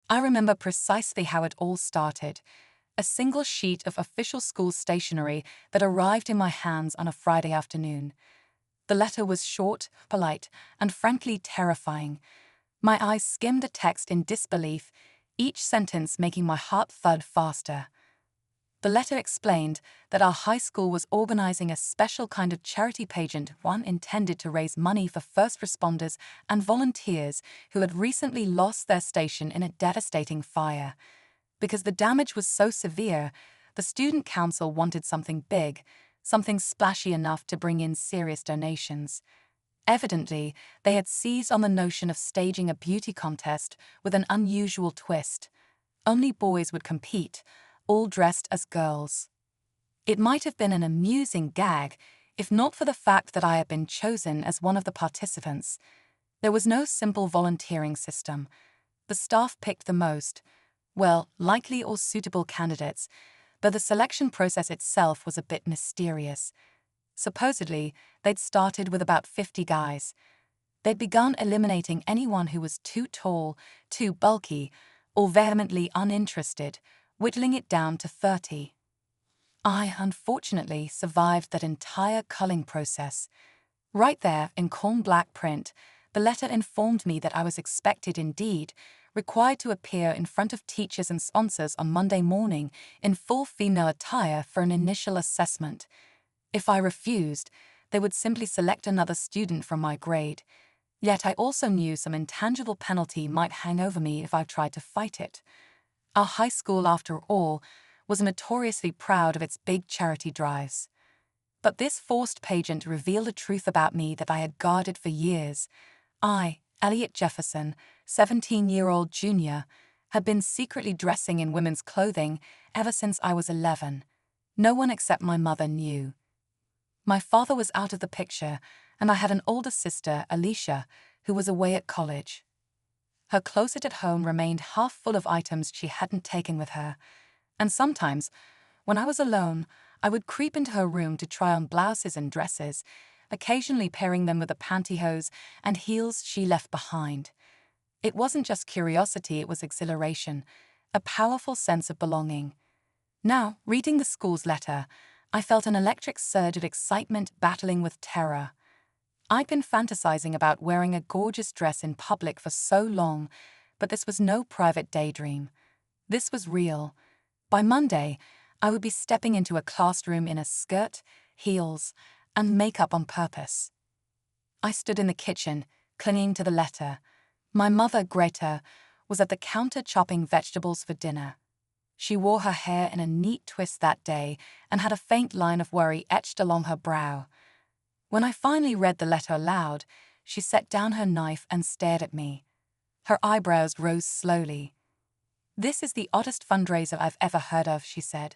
I remember precisely how it all started. A single sheet of official school stationery that arrived in my hands on a Friday afternoon. The letter was short, polite, and frankly terrifying. My eyes skimmed the text in disbelief, each sentence making my heart thud faster. The letter explained that our high school was organizing a special kind of charity pageant, one intended to raise money for first responders and volunteers who had recently lost their station in a devastating fire. Because the damage was so severe, the student council wanted something big, something splashy enough to bring in serious donations. Evidently, they had seized on the notion of staging a beauty contest with an unusual twist. Only boys would compete, all dressed as girls. It might have been an amusing gag, if not for the fact that I had been chosen as one of the participants. There was no simple volunteering system. The staff picked the most, likely or suitable candidates, but the selection process itself was a bit mysterious. Supposedly, they'd started with about 50 guys. They'd begun eliminating anyone who was too tall, too bulky, or vehemently uninterested, whittling it down to 30. I, unfortunately, survived that entire culling process. Right there, in calm black print, the letter informed me that I was expected indeed, required to appear in front of teachers and sponsors on Monday morning in full female attire for an initial assessment. If I refused, they would simply select another student from my grade. Yet I also knew some intangible penalty might hang over me if I tried to fight it. Our high school, after all, was notoriously proud of its big charity drives. But this forced pageant revealed a truth about me that I had guarded for years. I, Elliot Jefferson, 17-year-old junior, had been secretly dressing in women's clothing ever since I was 11. No one except my mother knew. My father was out of the picture, and I had an older sister, Alicia, who was away at college. Her closet at home remained half full of items she hadn't taken with her, and sometimes, when I was alone, I would creep into her room to try on blouses and dresses, occasionally pairing them with the pantyhose and heels she left behind. It wasn't just curiosity, it was exhilaration, a powerful sense of belonging. Now, reading the school's letter, I felt an electric surge of excitement battling with terror. I'd been fantasizing about wearing a gorgeous dress in public for so long, but this was no private daydream. This was real. By Monday, I would be stepping into a classroom in a skirt, heels, and makeup on purpose. I stood in the kitchen, clinging to the letter. My mother, Greta, was at the counter chopping vegetables for dinner. She wore her hair in a neat twist that day and had a faint line of worry etched along her brow. When I finally read the letter aloud, she set down her knife and stared at me. Her eyebrows rose slowly. "This is the oddest fundraiser I've ever heard of," she said.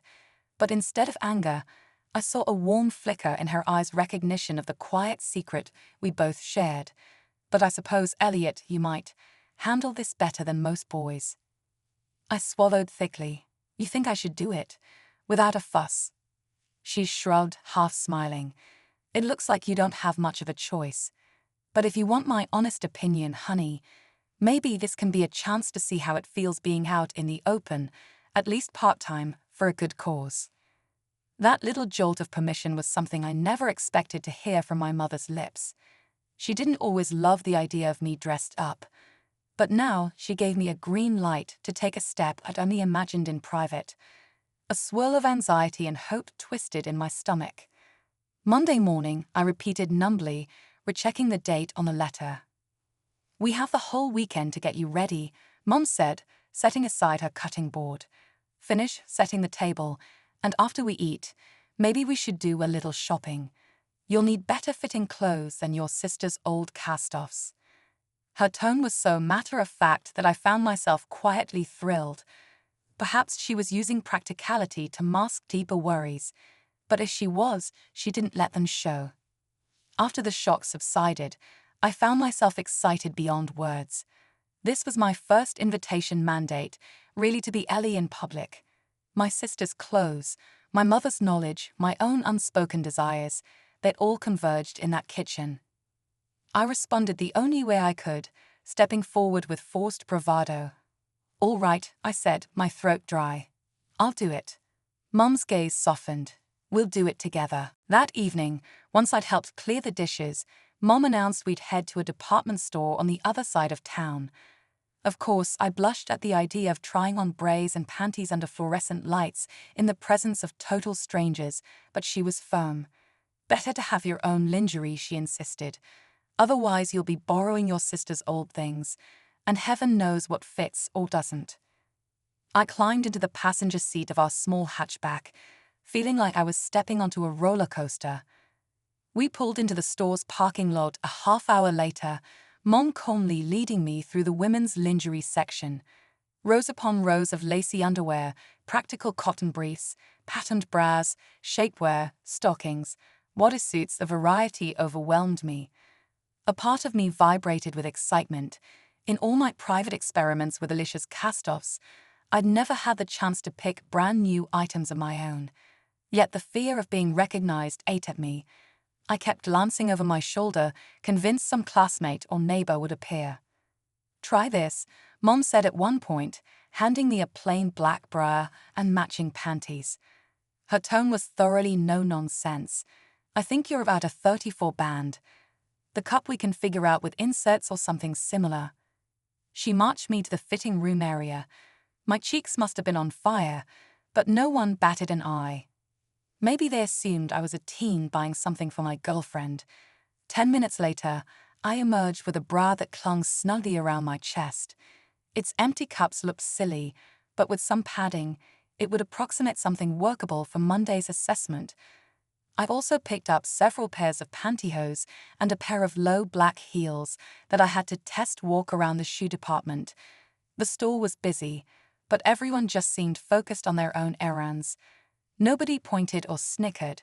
But instead of anger, I saw a warm flicker in her eyes' recognition of the quiet secret we both shared. "But I suppose, Elliot, you might handle this better than most boys." I swallowed thickly. "You think I should do it, without a fuss?" She shrugged, half smiling. "It looks like you don't have much of a choice. But if you want my honest opinion, honey, maybe this can be a chance to see how it feels being out in the open, at least part-time, for a good cause." That little jolt of permission was something I never expected to hear from my mother's lips. She didn't always love the idea of me dressed up, but now she gave me a green light to take a step I'd only imagined in private. A swirl of anxiety and hope twisted in my stomach. Monday morning, I repeated numbly, rechecking the date on the letter. "We have the whole weekend to get you ready," Mom said, setting aside her cutting board. "Finish setting the table, and after we eat, maybe we should do a little shopping. You'll need better-fitting clothes than your sister's old cast-offs." Her tone was so matter-of-fact that I found myself quietly thrilled. Perhaps she was using practicality to mask deeper worries, but if she was, she didn't let them show. After the shock subsided, I found myself excited beyond words. This was my first invitation mandate, really to be Ellie in public. My sister's clothes, my mother's knowledge, my own unspoken desires, they'd all converged in that kitchen. I responded the only way I could, stepping forward with forced bravado. All right, I said, my throat dry. I'll do it. Mum's gaze softened. We'll do it together. That evening, once I'd helped clear the dishes, Mom announced we'd head to a department store on the other side of town. Of course, I blushed at the idea of trying on braids and panties under fluorescent lights in the presence of total strangers, but she was firm. Better to have your own lingerie, she insisted. Otherwise, you'll be borrowing your sister's old things, and heaven knows what fits or doesn't. I climbed into the passenger seat of our small hatchback, feeling like I was stepping onto a roller coaster. We pulled into the store's parking lot a half-hour later, Mom calmly leading me through the women's lingerie section. Rows upon rows of lacy underwear, practical cotton briefs, patterned bras, shapewear, stockings, bodysuits, a variety overwhelmed me. A part of me vibrated with excitement. In all my private experiments with Alicia's cast-offs, I'd never had the chance to pick brand new items of my own. Yet the fear of being recognized ate at me. I kept glancing over my shoulder, convinced some classmate or neighbor would appear. Try this, Mom said at one point, handing me a plain black bra and matching panties. Her tone was thoroughly no-nonsense. I think you're about a 34 band. The cup we can figure out with inserts or something similar. She marched me to the fitting room area. My cheeks must have been on fire, but no one batted an eye. Maybe they assumed I was a teen buying something for my girlfriend. 10 minutes later, I emerged with a bra that clung snugly around my chest. Its empty cups looked silly, but with some padding, it would approximate something workable for Monday's assessment. I've also picked up several pairs of pantyhose and a pair of low black heels that I had to test walk around the shoe department. The store was busy, but everyone just seemed focused on their own errands. Nobody pointed or snickered.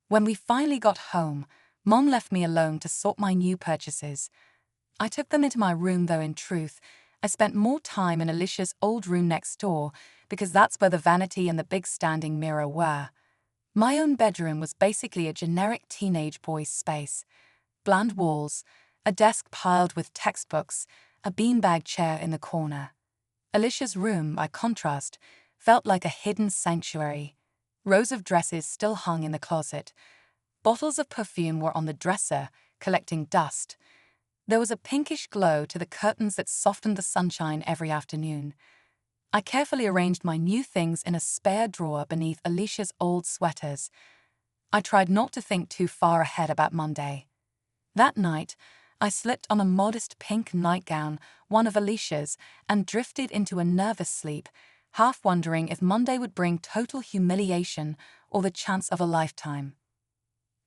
When we finally got home, Mom left me alone to sort my new purchases. I took them into my room, though in truth, I spent more time in Alicia's old room next door because that's where the vanity and the big standing mirror were. My own bedroom was basically a generic teenage boy's space. Bland walls, a desk piled with textbooks, a beanbag chair in the corner. Alicia's room, by contrast, felt like a hidden sanctuary. Rows of dresses still hung in the closet. Bottles of perfume were on the dresser, collecting dust. There was a pinkish glow to the curtains that softened the sunshine every afternoon. I carefully arranged my new things in a spare drawer beneath Alicia's old sweaters. I tried not to think too far ahead about Monday. That night, I slipped on a modest pink nightgown, one of Alicia's, and drifted into a nervous sleep, half wondering if Monday would bring total humiliation or the chance of a lifetime.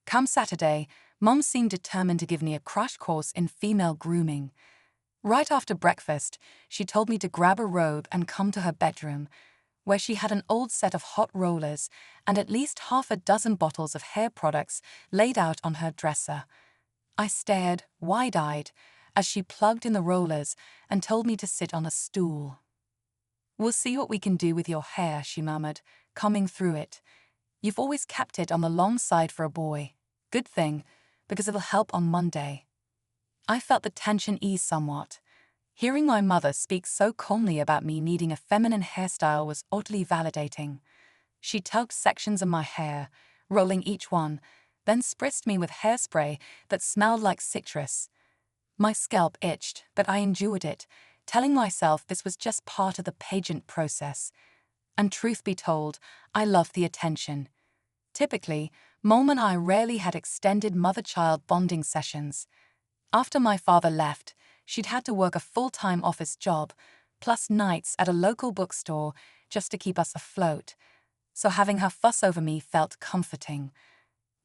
Come Saturday, Mom seemed determined to give me a crash course in female grooming. Right after breakfast, she told me to grab a robe and come to her bedroom, where she had an old set of hot rollers and at least half a dozen bottles of hair products laid out on her dresser. I stared, wide-eyed, as she plugged in the rollers and told me to sit on a stool. "We'll see what we can do with your hair," she murmured, combing through it. "You've always kept it on the long side for a boy. Good thing, because it'll help on Monday." I felt the tension ease somewhat. Hearing my mother speak so calmly about me needing a feminine hairstyle was oddly validating. She tugged sections of my hair, rolling each one, then spritzed me with hairspray that smelled like citrus. My scalp itched, but I endured it, telling myself this was just part of the pageant process. And truth be told, I loved the attention. Typically, Mom and I rarely had extended mother-child bonding sessions. After my father left, she'd had to work a full-time office job, plus nights at a local bookstore just to keep us afloat. So having her fuss over me felt comforting.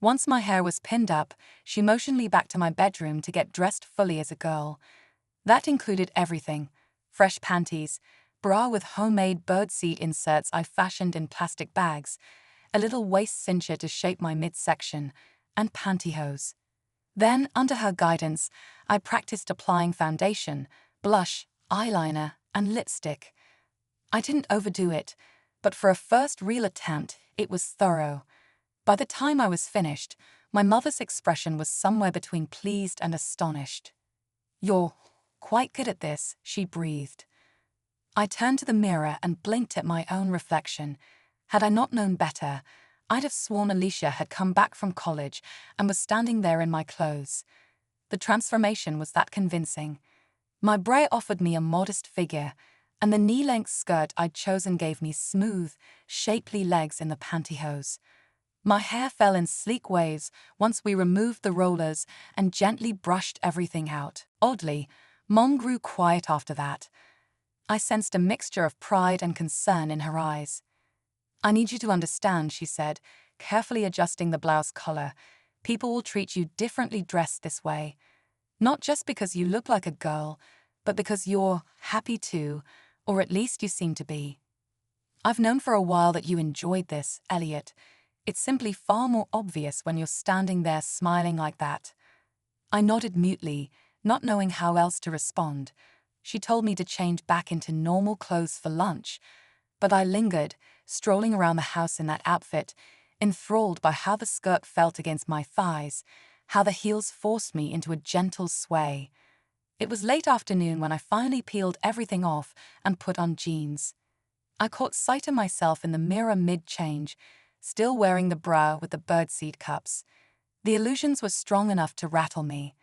Once my hair was pinned up, she motioned me back to my bedroom to get dressed fully as a girl. That included everything: fresh panties, bra with homemade birdseed inserts I fashioned in plastic bags, a little waist cincher to shape my midsection, and pantyhose. Then, under her guidance, I practiced applying foundation, blush, eyeliner, and lipstick. I didn't overdo it, but for a first real attempt, it was thorough. By the time I was finished, my mother's expression was somewhere between pleased and astonished. "You're quite good at this," she breathed. I turned to the mirror and blinked at my own reflection. Had I not known better, I'd have sworn Alicia had come back from college and was standing there in my clothes. The transformation was that convincing. My bra offered me a modest figure, and the knee-length skirt I'd chosen gave me smooth, shapely legs in the pantyhose. My hair fell in sleek waves once we removed the rollers and gently brushed everything out. Oddly, Mom grew quiet after that. I sensed a mixture of pride and concern in her eyes. "I need you to understand," she said, carefully adjusting the blouse collar. "People will treat you differently dressed this way. Not just because you look like a girl, but because you're happy too, or at least you seem to be. I've known for a while that you enjoyed this, Elliot. It's simply far more obvious when you're standing there smiling like that." I nodded mutely, not knowing how else to respond. She told me to change back into normal clothes for lunch, but I lingered, strolling around the house in that outfit, enthralled by how the skirt felt against my thighs, how the heels forced me into a gentle sway. It was late afternoon when I finally peeled everything off and put on jeans. I caught sight of myself in the mirror mid-change, still wearing the bra with the birdseed cups. The illusions were strong enough to rattle me.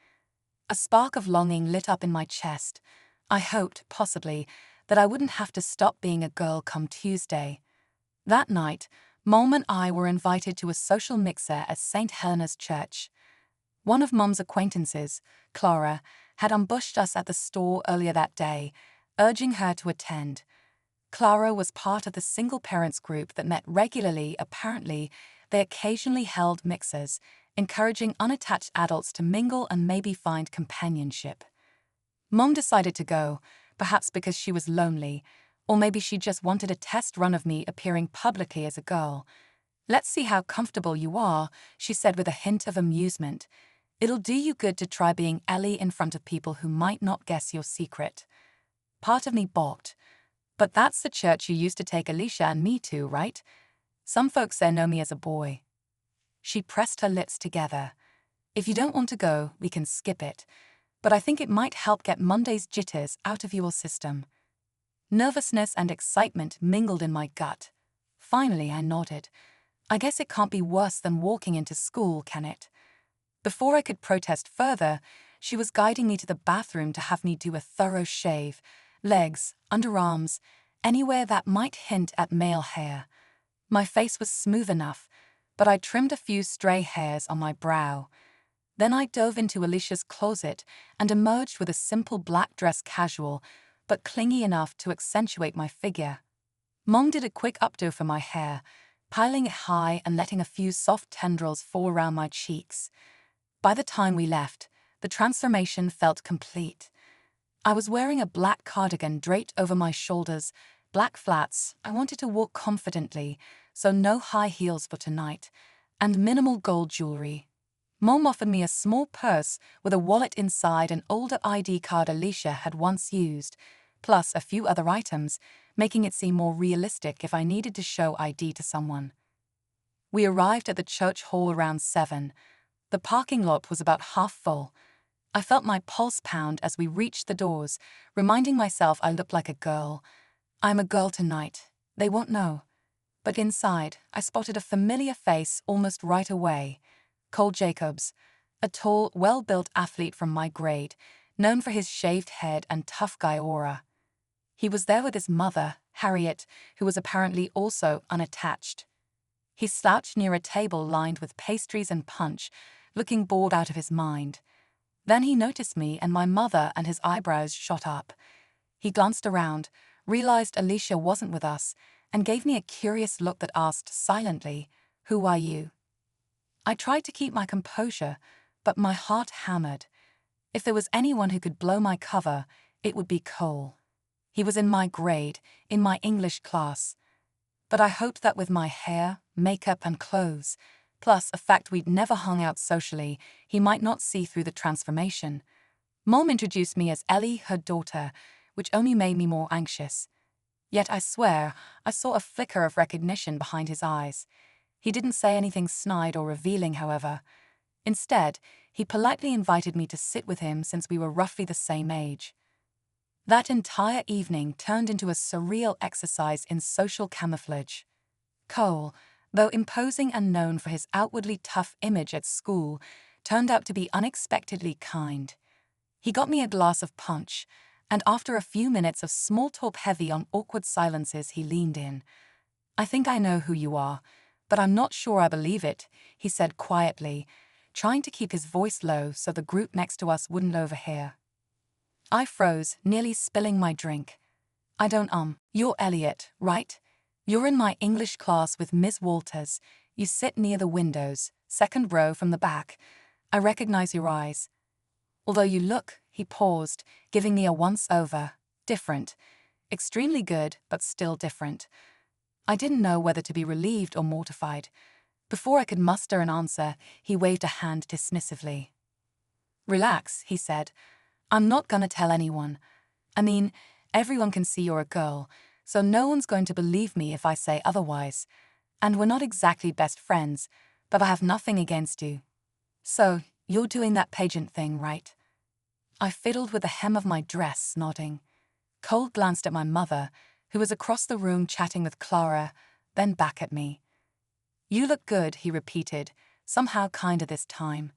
A spark of longing lit up in my chest. I hoped, possibly, that I wouldn't have to stop being a girl come Tuesday. That night, Mom and I were invited to a social mixer at St. Helena's Church. One of Mom's acquaintances, Clara, had ambushed us at the store earlier that day, urging her to attend. Clara was part of the single parents group that met regularly. Apparently, they occasionally held mixers, encouraging unattached adults to mingle and maybe find companionship. Mom decided to go, perhaps because she was lonely, or maybe she just wanted a test run of me appearing publicly as a girl. "Let's see how comfortable you are," she said with a hint of amusement. "It'll do you good to try being Ellie in front of people who might not guess your secret." Part of me balked. "But that's the church you used to take Alicia and me to, right? Some folks there know me as a boy." She pressed her lips together. "If you don't want to go, we can skip it. But I think it might help get Monday's jitters out of your system." Nervousness and excitement mingled in my gut. Finally, I nodded. I guess it can't be worse than walking into school, can it? Before I could protest further, she was guiding me to the bathroom to have me do a thorough shave, legs, underarms, anywhere that might hint at male hair. My face was smooth enough, but I trimmed a few stray hairs on my brow. Then I dove into Alicia's closet and emerged with a simple black dress, casual, but clingy enough to accentuate my figure. Mom did a quick updo for my hair, piling it high and letting a few soft tendrils fall around my cheeks. By the time we left, the transformation felt complete. I was wearing a black cardigan draped over my shoulders, black flats. I wanted to walk confidently, so no high heels for tonight, and minimal gold jewelry. Mom offered me a small purse with a wallet inside, an older ID card Alicia had once used, plus a few other items, making it seem more realistic if I needed to show ID to someone. We arrived at the church hall around 7. The parking lot was about half full. I felt my pulse pound as we reached the doors, reminding myself I looked like a girl. I'm a girl tonight. They won't know. But inside, I spotted a familiar face almost right away. Cole Jacobs, a tall, well-built athlete from my grade, known for his shaved head and tough guy aura. He was there with his mother, Harriet, who was apparently also unattached. He slouched near a table lined with pastries and punch, looking bored out of his mind. Then he noticed me and my mother, and his eyebrows shot up. He glanced around, realized Alicia wasn't with us, and gave me a curious look that asked silently, "Who are you?" I tried to keep my composure, but my heart hammered. If there was anyone who could blow my cover, it would be Cole. He was in my grade, in my English class. But I hoped that with my hair, makeup, and clothes, plus a fact we'd never hung out socially, he might not see through the transformation. Mom introduced me as Ellie, her daughter, which only made me more anxious. Yet I swear, I saw a flicker of recognition behind his eyes. He didn't say anything snide or revealing, however. Instead, he politely invited me to sit with him since we were roughly the same age. That entire evening turned into a surreal exercise in social camouflage. Cole, though imposing and known for his outwardly tough image at school, turned out to be unexpectedly kind. He got me a glass of punch, and after a few minutes of small talk heavy on awkward silences, he leaned in. "I think I know who you are, but I'm not sure I believe it," he said quietly, trying to keep his voice low so the group next to us wouldn't overhear. I froze, nearly spilling my drink. "I don't You're Elliot, right? You're in my English class with Miss Walters. You sit near the windows, second row from the back. I recognize your eyes." "Although you look," he paused, giving me a once-over. "Different. Extremely good, but still different." I didn't know whether to be relieved or mortified. Before I could muster an answer, he waved a hand dismissively. "Relax," he said. "I'm not gonna tell anyone. I mean, everyone can see you're a girl, so no one's going to believe me if I say otherwise. And we're not exactly best friends, but I have nothing against you. So, you're doing that pageant thing, right?" I fiddled with the hem of my dress, nodding. Cole glanced at my mother, who was across the room chatting with Clara, then back at me. "You look good," he repeated, somehow kinder this time.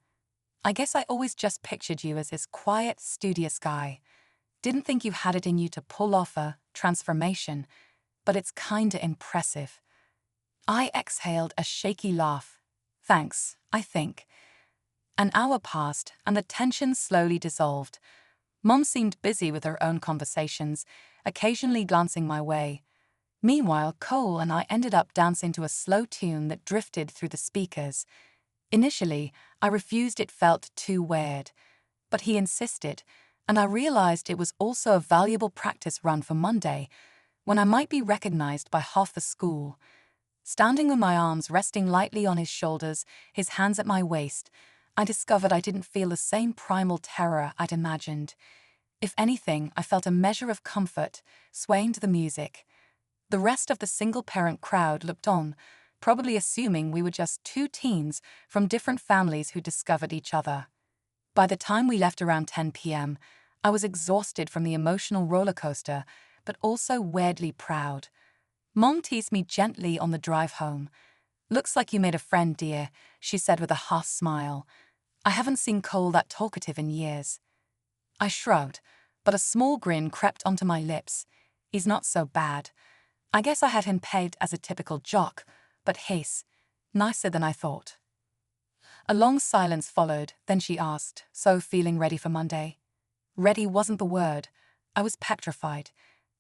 "I guess I always just pictured you as this quiet, studious guy. Didn't think you had it in you to pull off a transformation, but it's kinda impressive." I exhaled a shaky laugh. "Thanks, I think." An hour passed, and the tension slowly dissolved. Mom seemed busy with her own conversations, occasionally glancing my way. Meanwhile, Cole and I ended up dancing to a slow tune that drifted through the speakers. Initially, I refused. It felt too weird. But he insisted, and I realized it was also a valuable practice run for Monday, when I might be recognized by half the school. Standing with my arms resting lightly on his shoulders, his hands at my waist, I discovered I didn't feel the same primal terror I'd imagined. If anything, I felt a measure of comfort, swaying to the music. The rest of the single-parent crowd looked on, probably assuming we were just two teens from different families who discovered each other. By the time we left around 10 p.m., I was exhausted from the emotional roller coaster, but also weirdly proud. Mom teased me gently on the drive home. "Looks like you made a friend, dear," she said with a half smile. I haven't seen Cole that talkative in years. I shrugged, but a small grin crept onto my lips. He's not so bad. I guess I had him pegged as a typical jock, but he's nicer than I thought. A long silence followed, then she asked, "So feeling ready for Monday?" Ready wasn't the word. I was petrified.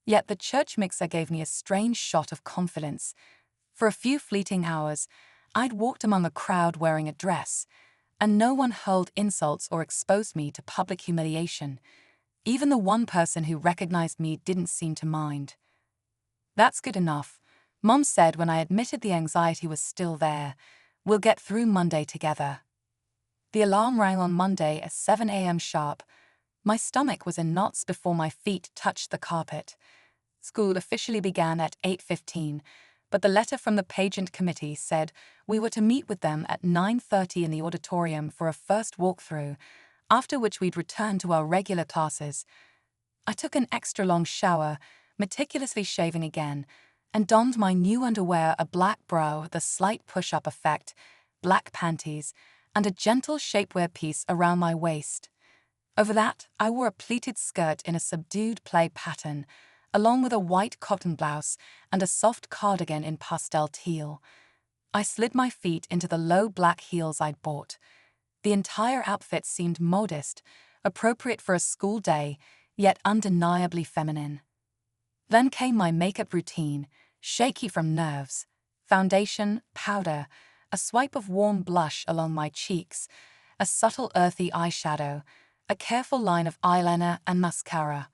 Yet the church mixer gave me a strange shot of confidence. For a few fleeting hours, I'd walked among a crowd wearing a dress, and no one hurled insults or exposed me to public humiliation. Even the one person who recognized me didn't seem to mind. "That's good enough," Mom said when I admitted the anxiety was still there. "We'll get through Monday together." The alarm rang on Monday at 7 a.m. sharp. My stomach was in knots before my feet touched the carpet. School officially began at 8:15, but the letter from the pageant committee said we were to meet with them at 9:30 in the auditorium for a first walkthrough, after which we'd return to our regular classes. I took an extra long shower, meticulously shaving again, and donned my new underwear, a black bra with a slight push-up effect, black panties, and a gentle shapewear piece around my waist. Over that, I wore a pleated skirt in a subdued play pattern, along with a white cotton blouse and a soft cardigan in pastel teal. I slid my feet into the low black heels I'd bought. The entire outfit seemed modest, appropriate for a school day, yet undeniably feminine. Then came my makeup routine, shaky from nerves. Foundation, powder, a swipe of warm blush along my cheeks, a subtle earthy eyeshadow, a careful line of eyeliner and mascara.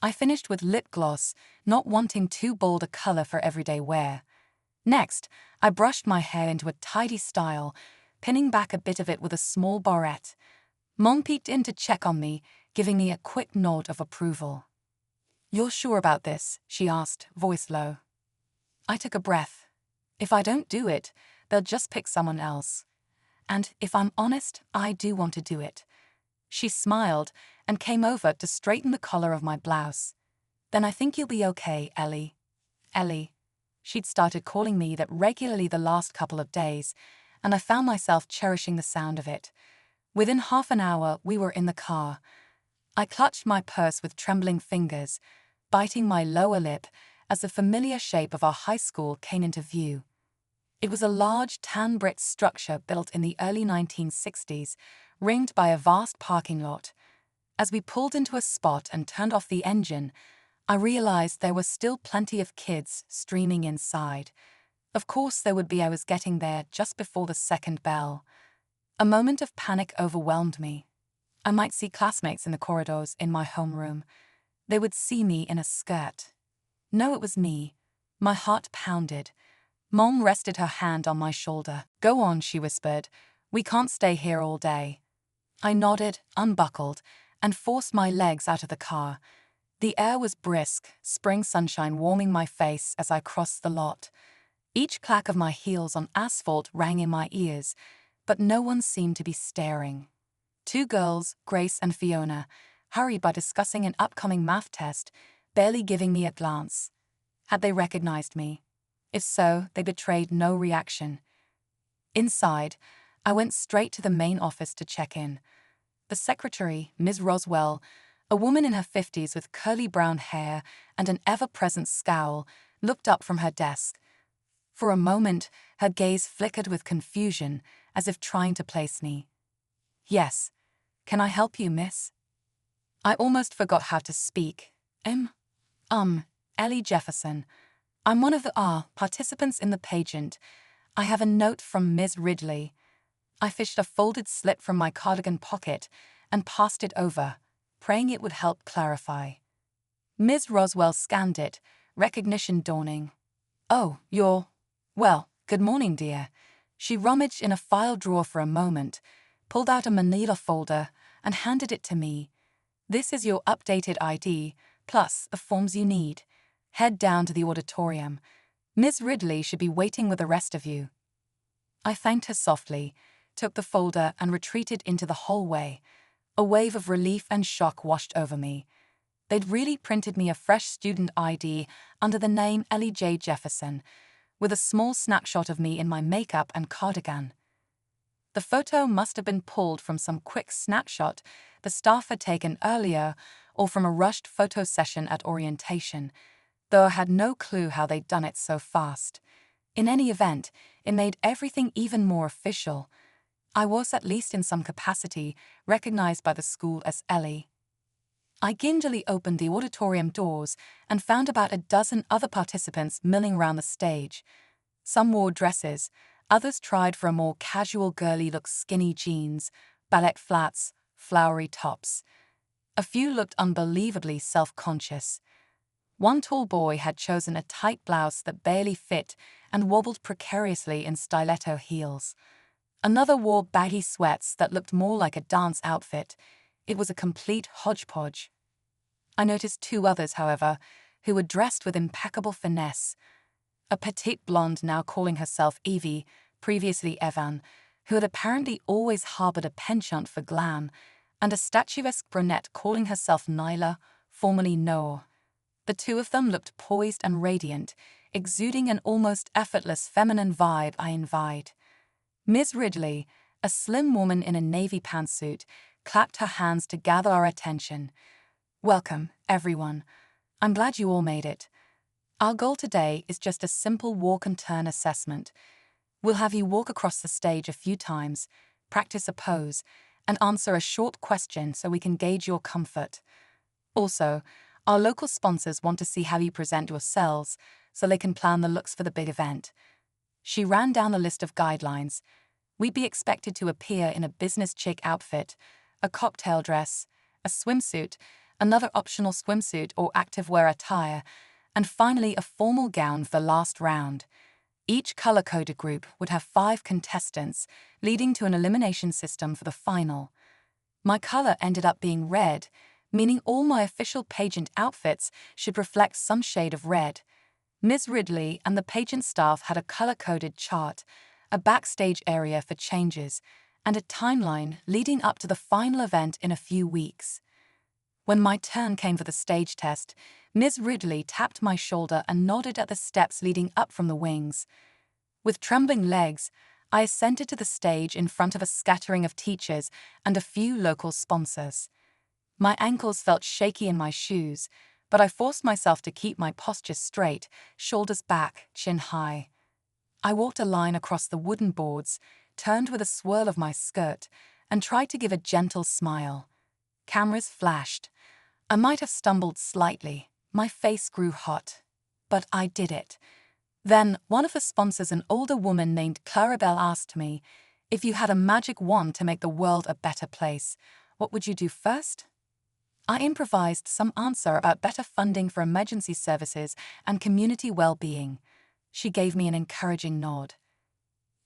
I finished with lip gloss, not wanting too bold a color for everyday wear. Next, I brushed my hair into a tidy style, pinning back a bit of it with a small barrette. Mom peeked in to check on me, giving me a quick nod of approval. "You're sure about this?" she asked, voice low. I took a breath. If I don't do it, they'll just pick someone else. And if I'm honest, I do want to do it. She smiled, and came over to straighten the collar of my blouse. "Then I think you'll be okay, Ellie." Ellie. She'd started calling me that regularly the last couple of days, and I found myself cherishing the sound of it. Within half an hour, we were in the car. I clutched my purse with trembling fingers, biting my lower lip as the familiar shape of our high school came into view. It was a large tan brick structure built in the early 1960s, ringed by a vast parking lot. As we pulled into a spot and turned off the engine, I realized there were still plenty of kids streaming inside. Of course there would be. I was getting there just before the second bell. A moment of panic overwhelmed me. I might see classmates in the corridors in my homeroom. They would see me in a skirt. No, it was me. My heart pounded. Mom rested her hand on my shoulder. "Go on," she whispered. "We can't stay here all day." I nodded, unbuckled, and forced my legs out of the car. The air was brisk, spring sunshine warming my face as I crossed the lot. Each clack of my heels on asphalt rang in my ears, but no one seemed to be staring. Two girls, Grace and Fiona, hurried by discussing an upcoming math test, barely giving me a glance. Had they recognized me? If so, they betrayed no reaction. Inside, I went straight to the main office to check in. The secretary, Ms. Roswell, a woman in her 50s with curly brown hair and an ever-present scowl, looked up from her desk. For a moment, her gaze flickered with confusion, as if trying to place me. "Yes. Can I help you, miss?" I almost forgot how to speak. Ellie Jefferson. I'm one of the participants in the pageant. I have a note from Ms. Ridley." I fished a folded slip from my cardigan pocket and passed it over, praying it would help clarify. Ms. Roswell scanned it, recognition dawning. "Oh, well, good morning, dear." She rummaged in a file drawer for a moment, pulled out a manila folder, and handed it to me. "This is your updated ID, plus the forms you need. Head down to the auditorium. Ms. Ridley should be waiting with the rest of you." I thanked her softly, took the folder and retreated into the hallway. A wave of relief and shock washed over me. They'd really printed me a fresh student ID under the name Ellie J. Jefferson, with a small snapshot of me in my makeup and cardigan. The photo must have been pulled from some quick snapshot the staff had taken earlier or from a rushed photo session at orientation, though I had no clue how they'd done it so fast. In any event, it made everything even more official. I was, at least in some capacity, recognized by the school as Ellie. I gingerly opened the auditorium doors and found about a dozen other participants milling round the stage. Some wore dresses, others tried for a more casual girly look: skinny jeans, ballet flats, flowery tops. A few looked unbelievably self-conscious. One tall boy had chosen a tight blouse that barely fit and wobbled precariously in stiletto heels. Another wore baggy sweats that looked more like a dance outfit. It was a complete hodgepodge. I noticed two others, however, who were dressed with impeccable finesse. A petite blonde now calling herself Evie, previously Evan, who had apparently always harbored a penchant for glam, and a statuesque brunette calling herself Nyla, formerly Noah. The two of them looked poised and radiant, exuding an almost effortless feminine vibe I envied. Ms. Ridley, a slim woman in a navy pantsuit, clapped her hands to gather our attention. "Welcome, everyone. I'm glad you all made it. Our goal today is just a simple walk and turn assessment. We'll have you walk across the stage a few times, practice a pose, and answer a short question so we can gauge your comfort. Also, our local sponsors want to see how you present yourselves so they can plan the looks for the big event." She ran down the list of guidelines. We'd be expected to appear in a business chic outfit, a cocktail dress, a swimsuit, another optional swimsuit or activewear attire, and finally a formal gown for the last round. Each color-coded group would have 5 contestants, leading to an elimination system for the final. My color ended up being red, meaning all my official pageant outfits should reflect some shade of red. Ms. Ridley and the pageant staff had a color-coded chart, a backstage area for changes, and a timeline leading up to the final event in a few weeks. When my turn came for the stage test, Ms. Ridley tapped my shoulder and nodded at the steps leading up from the wings. With trembling legs, I ascended to the stage in front of a scattering of teachers and a few local sponsors. My ankles felt shaky in my shoes, but I forced myself to keep my posture straight, shoulders back, chin high. I walked a line across the wooden boards, turned with a swirl of my skirt, and tried to give a gentle smile. Cameras flashed. I might have stumbled slightly. My face grew hot. But I did it. Then, one of the sponsors, an older woman named Clarabelle, asked me, "If you had a magic wand to make the world a better place, what would you do first?" I improvised some answer about better funding for emergency services and community well-being. She gave me an encouraging nod.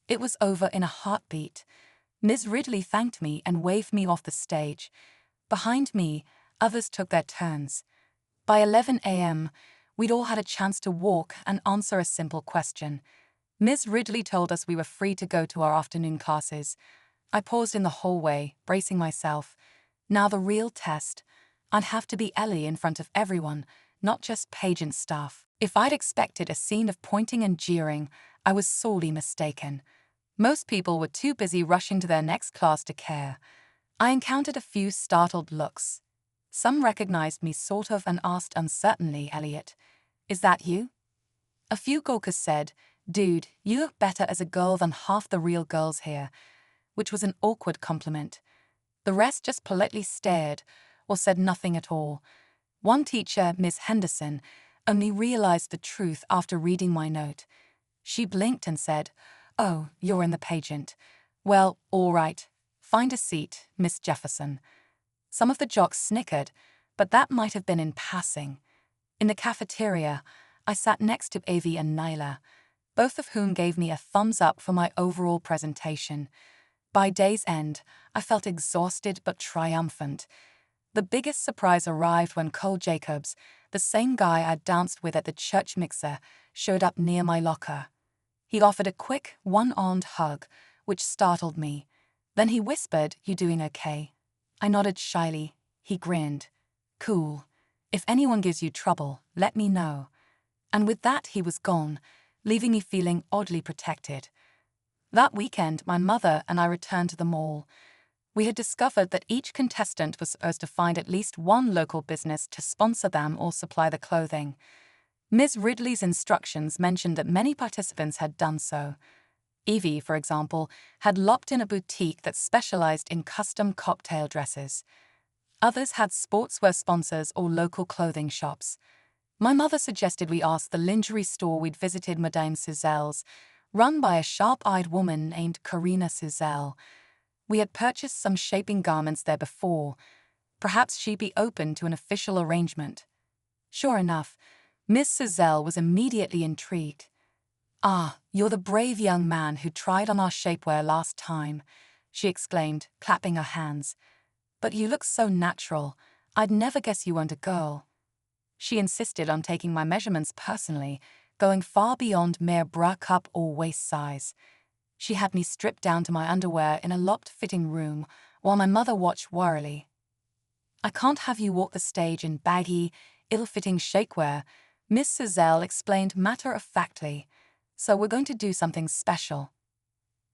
It was over in a heartbeat. Ms. Ridley thanked me and waved me off the stage. Behind me, others took their turns. By 11 a.m., we'd all had a chance to walk and answer a simple question. Ms. Ridley told us we were free to go to our afternoon classes. I paused in the hallway, bracing myself. Now the real test. I'd have to be Ellie in front of everyone, not just pageant staff. If I'd expected a scene of pointing and jeering, I was sorely mistaken. Most people were too busy rushing to their next class to care. I encountered a few startled looks. Some recognized me sort of and asked uncertainly, "Elliot, is that you?" A few gawkers said, "Dude, you look better as a girl than half the real girls here," which was an awkward compliment. The rest just politely stared or said nothing at all. One teacher, Miss Henderson, only realized the truth after reading my note. She blinked and said, "Oh, you're in the pageant. Well, all right. Find a seat, Miss Jefferson." Some of the jocks snickered, but that might have been in passing. In the cafeteria, I sat next to Avi and Nyla, both of whom gave me a thumbs up for my overall presentation. By day's end, I felt exhausted but triumphant. The biggest surprise arrived when Cole Jacobs, the same guy I'd danced with at the church mixer, showed up near my locker. He offered a quick, one-armed hug, which startled me. Then he whispered, "You doing okay?" I nodded shyly. He grinned. "Cool. If anyone gives you trouble, let me know." And with that, he was gone, leaving me feeling oddly protected. That weekend, my mother and I returned to the mall. We had discovered that each contestant was supposed to find at least one local business to sponsor them or supply the clothing. Ms. Ridley's instructions mentioned that many participants had done so. Evie, for example, had lopped in a boutique that specialized in custom cocktail dresses. Others had sportswear sponsors or local clothing shops. My mother suggested we ask the lingerie store we'd visited, Madame Suzelle's, run by a sharp-eyed woman named Karina Suzelle. We had purchased some shaping garments there before. Perhaps she'd be open to an official arrangement. Sure enough, Miss Suzelle was immediately intrigued. "Ah, you're the brave young man who tried on our shapewear last time," she exclaimed, clapping her hands. "But you look so natural. I'd never guess you weren't a girl." She insisted on taking my measurements personally, going far beyond mere bra cup or waist size. She had me stripped down to my underwear in a locked-fitting room, while my mother watched warily. "I can't have you walk the stage in baggy, ill-fitting shapewear," Miss Suzelle explained matter-of-factly. "So we're going to do something special."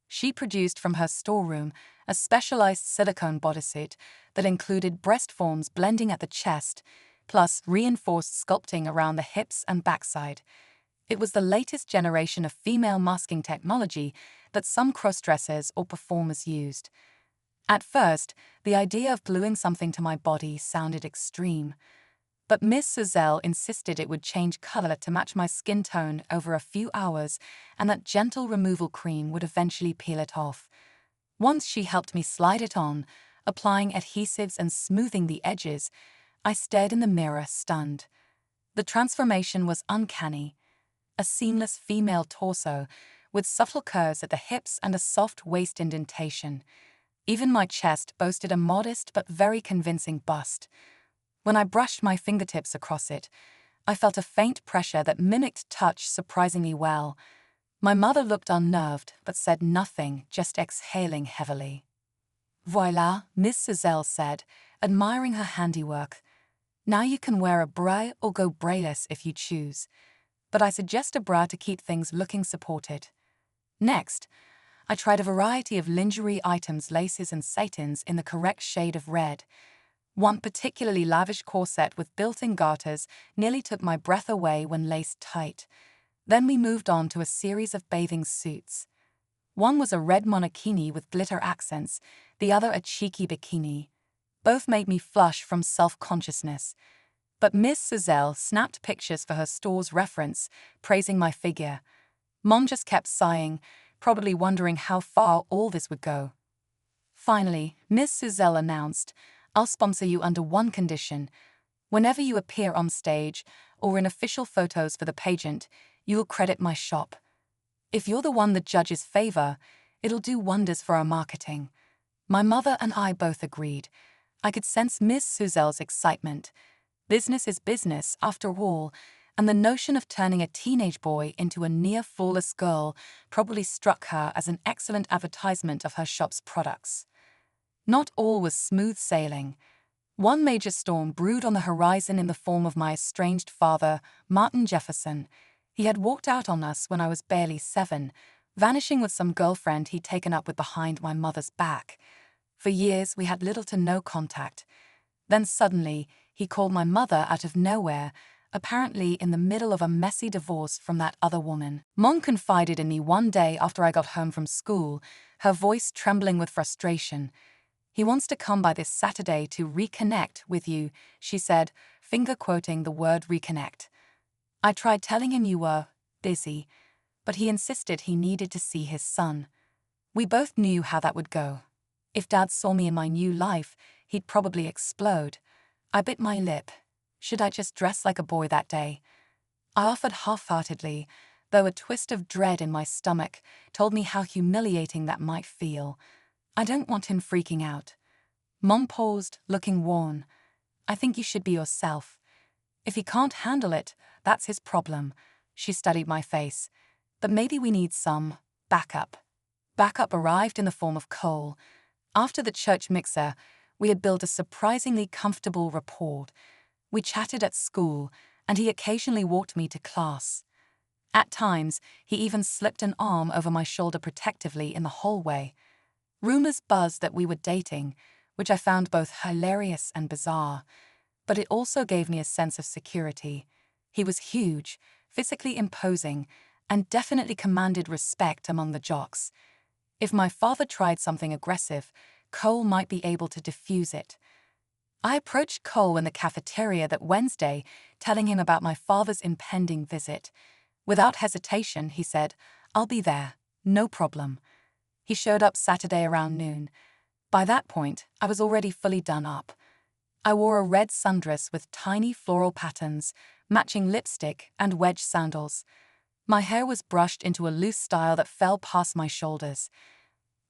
She produced from her storeroom a specialized silicone bodysuit that included breast forms blending at the chest, plus reinforced sculpting around the hips and backside. It was the latest generation of female masking technology that some crossdressers or performers used. At first, the idea of gluing something to my body sounded extreme, but Miss Suzelle insisted it would change color to match my skin tone over a few hours, and that gentle removal cream would eventually peel it off. Once she helped me slide it on, applying adhesives and smoothing the edges, I stared in the mirror, stunned. The transformation was uncanny. A seamless female torso, with subtle curves at the hips and a soft waist indentation. Even my chest boasted a modest but very convincing bust. When I brushed my fingertips across it, I felt a faint pressure that mimicked touch surprisingly well. My mother looked unnerved, but said nothing, just exhaling heavily. "Voila," Miss Suzelle said, admiring her handiwork. Now you can wear a bra or go braless if you choose, but I suggest a bra to keep things looking supported. Next, I tried a variety of lingerie items, laces and satins in the correct shade of red. One particularly lavish corset with built-in garters nearly took my breath away when laced tight. Then we moved on to a series of bathing suits. One was a red monokini with glitter accents, the other a cheeky bikini. Both made me flush from self-consciousness. But Miss Suzelle snapped pictures for her store's reference, praising my figure. Mom just kept sighing, probably wondering how far all this would go. Finally, Miss Suzelle announced, "I'll sponsor you under one condition. Whenever you appear on stage or in official photos for the pageant, you'll credit my shop. If you're the one the judges favor, it'll do wonders for our marketing." My mother and I both agreed. I could sense Miss Suzelle's excitement. Business is business, after all, and the notion of turning a teenage boy into a near-flawless girl probably struck her as an excellent advertisement of her shop's products. Not all was smooth sailing. One major storm brewed on the horizon in the form of my estranged father, Martin Jefferson. He had walked out on us when I was barely 7, vanishing with some girlfriend he'd taken up with behind my mother's back. For years, we had little to no contact. Then suddenly, he called my mother out of nowhere, apparently in the middle of a messy divorce from that other woman. Mom confided in me one day after I got home from school, her voice trembling with frustration. "He wants to come by this Saturday to reconnect with you," she said, finger-quoting the word reconnect. "I tried telling him you were busy, but he insisted he needed to see his son." We both knew how that would go. If Dad saw me in my new life, he'd probably explode. I bit my lip. Should I just dress like a boy that day? I offered half-heartedly, though a twist of dread in my stomach told me how humiliating that might feel. I don't want him freaking out. Mom paused, looking worn. "I think you should be yourself. If he can't handle it, that's his problem." She studied my face. "But maybe we need some backup." Backup arrived in the form of Cole. After the church mixer, we had built a surprisingly comfortable rapport. We chatted at school, and he occasionally walked me to class. At times, he even slipped an arm over my shoulder protectively in the hallway. Rumors buzzed that we were dating, which I found both hilarious and bizarre. But it also gave me a sense of security. He was huge, physically imposing, and definitely commanded respect among the jocks. If my father tried something aggressive, Cole might be able to diffuse it. I approached Cole in the cafeteria that Wednesday, telling him about my father's impending visit. Without hesitation, he said, "I'll be there, no problem." He showed up Saturday around noon. By that point, I was already fully done up. I wore a red sundress with tiny floral patterns, matching lipstick and wedge sandals. My hair was brushed into a loose style that fell past my shoulders.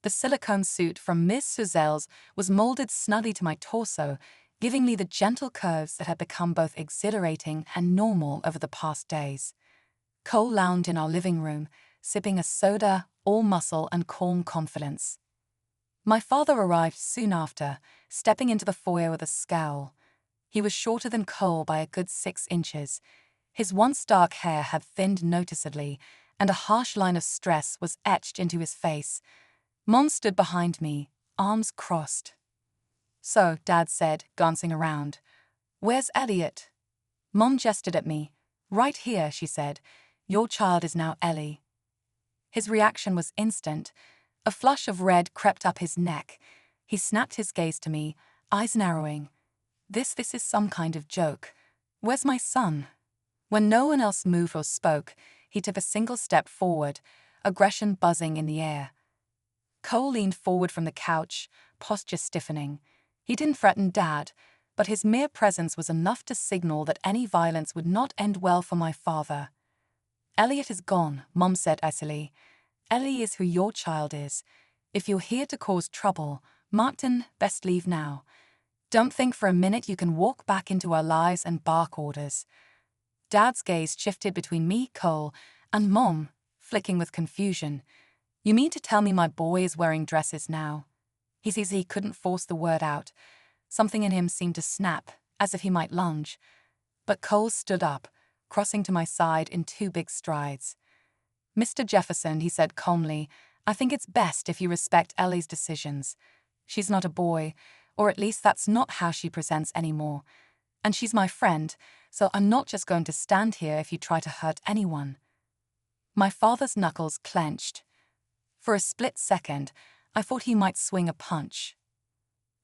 The silicone suit from Miss Suzelle's was molded snugly to my torso, giving me the gentle curves that had become both exhilarating and normal over the past days. Cole lounged in our living room, sipping a soda, all muscle and calm confidence. My father arrived soon after, stepping into the foyer with a scowl. He was shorter than Cole by a good 6 inches. His once dark hair had thinned noticeably, and a harsh line of stress was etched into his face. Mom stood behind me, arms crossed. "So," Dad said, glancing around, "where's Elliot?" Mom gestured at me. "Right here," she said. "Your child is now Ellie." His reaction was instant. A flush of red crept up his neck. He snapped his gaze to me, eyes narrowing. This is some kind of joke. Where's my son?" When no one else moved or spoke, he took a single step forward, aggression buzzing in the air. Cole leaned forward from the couch, posture stiffening. He didn't threaten Dad, but his mere presence was enough to signal that any violence would not end well for my father. "Elliot is gone," Mom said icily. "Ellie is who your child is. If you're here to cause trouble, Martin, best leave now. Don't think for a minute you can walk back into our lives and bark orders." Dad's gaze shifted between me, Cole, and Mom, flicking with confusion. "You mean to tell me my boy is wearing dresses now?" He couldn't force the word out. Something in him seemed to snap, as if he might lunge. But Cole stood up, crossing to my side in 2 big strides. "Mr. Jefferson," he said calmly, "I think it's best if you respect Ellie's decisions. She's not a boy, or at least that's not how she presents anymore. And she's my friend, so I'm not just going to stand here if you try to hurt anyone." My father's knuckles clenched. For a split second, I thought he might swing a punch.